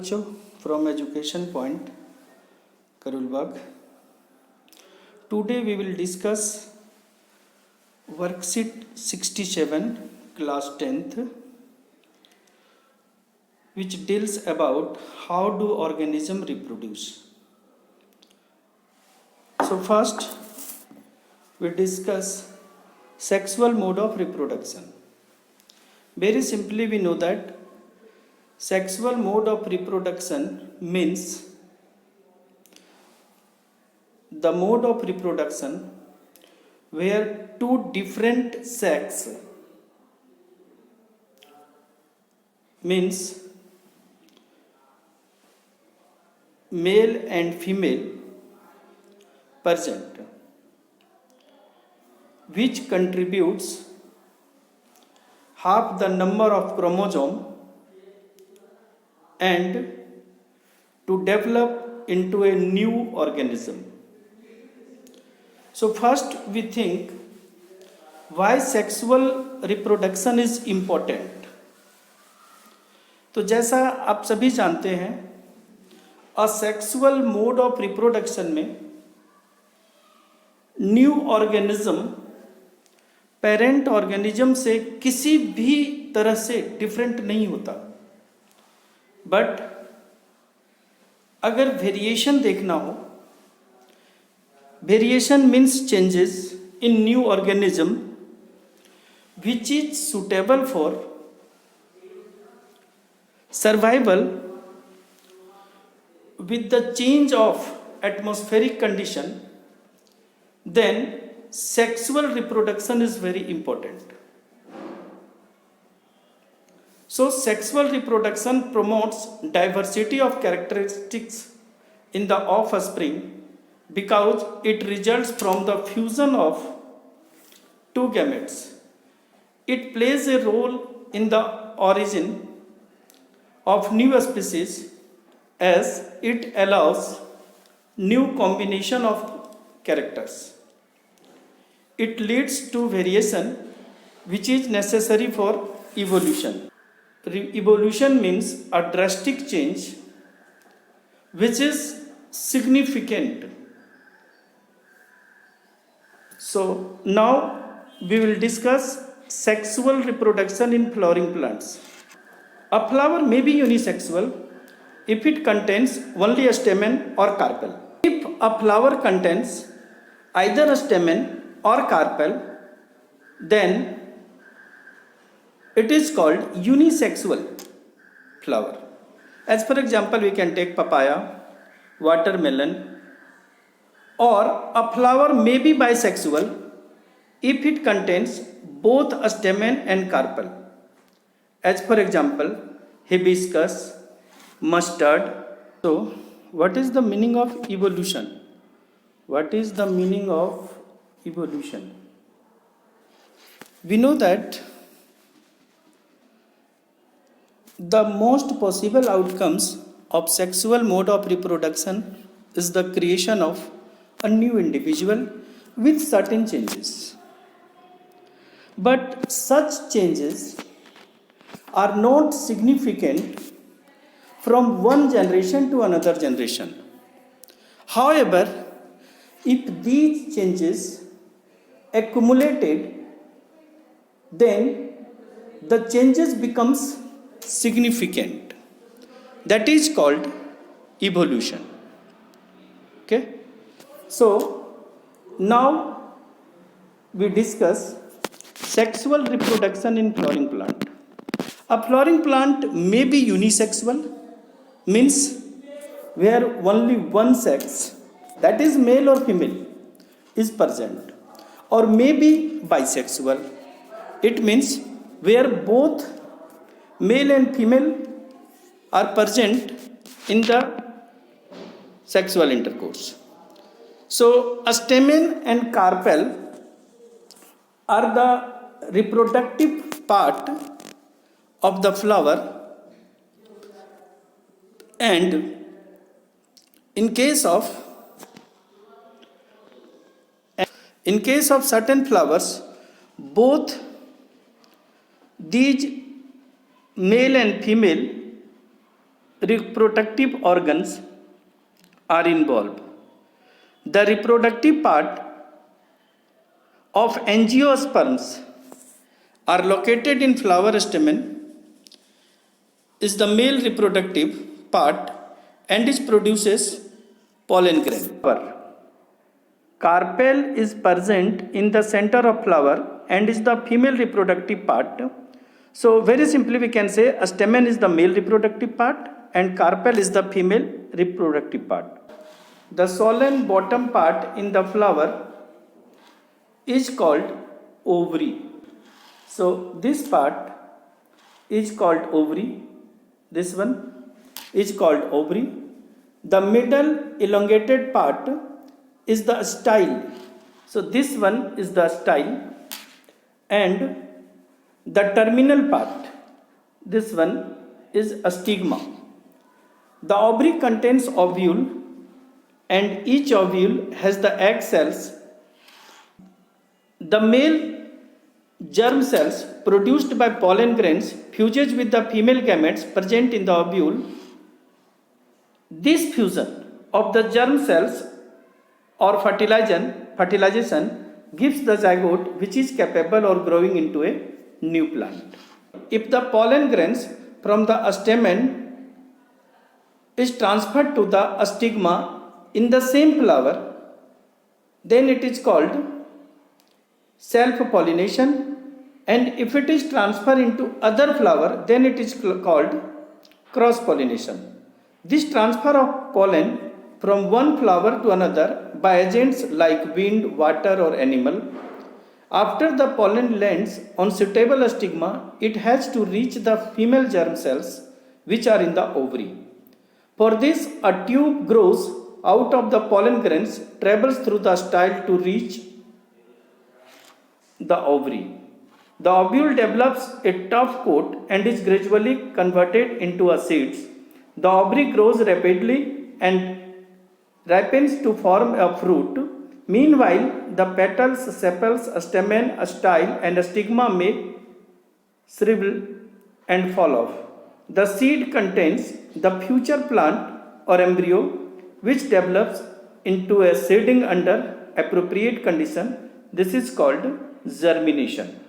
बच्चों, from education point, Karulbag. Today we will discuss Worksheet 67, class 10th, which deals about how do organisms reproduce. So first we discuss sexual mode of reproduction. Very simply we know that sexual mode of reproduction means the mode of reproduction where two different sex means male and female present, which contributes half the number of chromosome and to develop into a new organism. So first we think why sexual reproduction is important. तो जैसा आप सभी जानते हैं, asexual mode of reproduction में new organism parent organism से किसी भी तरह से डिफरेंट नहीं होता, बट अगर वेरिएशन देखना हो, variation means changes in new organism which is suitable for survival with the change of atmospheric condition, then sexual reproduction is very important. So sexual reproduction promotes diversity of characteristics in the offspring because it results from the fusion of two gametes. It plays a role in the origin of new species as it allows new combination of characters. It leads to variation which is necessary for evolution. Evolution means a drastic change which is significant. So now we will discuss sexual reproduction in flowering plants. A flower may be unisexual if it contains only a stamen or carpel. If a flower contains either a stamen or carpel, then it is called unisexual flower. As for example, we can take papaya, watermelon, or a flower may be bisexual if it contains both a stamen and carpel. As for example, hibiscus, mustard. So what is the meaning of evolution? What is the meaning of evolution? We know that the most possible outcomes of sexual mode of reproduction is the creation of a new individual with certain changes. But such changes are not significant from one generation to another generation. However, if these changes accumulated, then the changes becomes significant. That is called evolution. Okay? So now we discuss sexual reproduction in flowering plant. A flowering plant may be unisexual, means where only one sex, that is male or female, is present, or may be bisexual. It means where both male and female are present in the sexual intercourse. So a stamen and carpel are the reproductive part of the flower, and in case of certain flowers, both these male and female reproductive organs are involved. The reproductive part of angiosperms are located in flower stamen is the male reproductive part and it produces pollen grain. Carpel is present in the center of flower and is the female reproductive part. So very simply we can say a stamen is the male reproductive part and carpel is the female reproductive part. The solen bottom part in the flower is called ovary. So this part is called ovary. This one is called ovary. The middle elongated part is the style. So this one is the style and the terminal part, this one is a stigma. The ovary contains ovule and each ovule has the egg cells. The male germ cells produced by pollen grains fuses with the female gametes present in the ovule. This fusion of the germ cells or fertilization gives the zygote which is capable of growing into a new plant. If the pollen grains from the stamen is transferred to the stigma in the same flower, then it is called self-pollination, and if it is transferred into other flower, then it is called cross-pollination. This transfer of pollen from one flower to another by agents like wind, water or animal. After the pollen lands on suitable stigma, it has to reach the female germ cells which are in the ovary. For this, a tube grows out of the pollen grains, travels through the style to reach the ovary. The ovule develops a tough coat and is gradually converted into a seeds. The ovary grows rapidly and ripens to form a fruit. Meanwhile, the petals, sepals, stamen, style and stigma may shrivel and fall off. The seed contains the future plant or embryo which develops into a seedling under appropriate condition. This is called germination.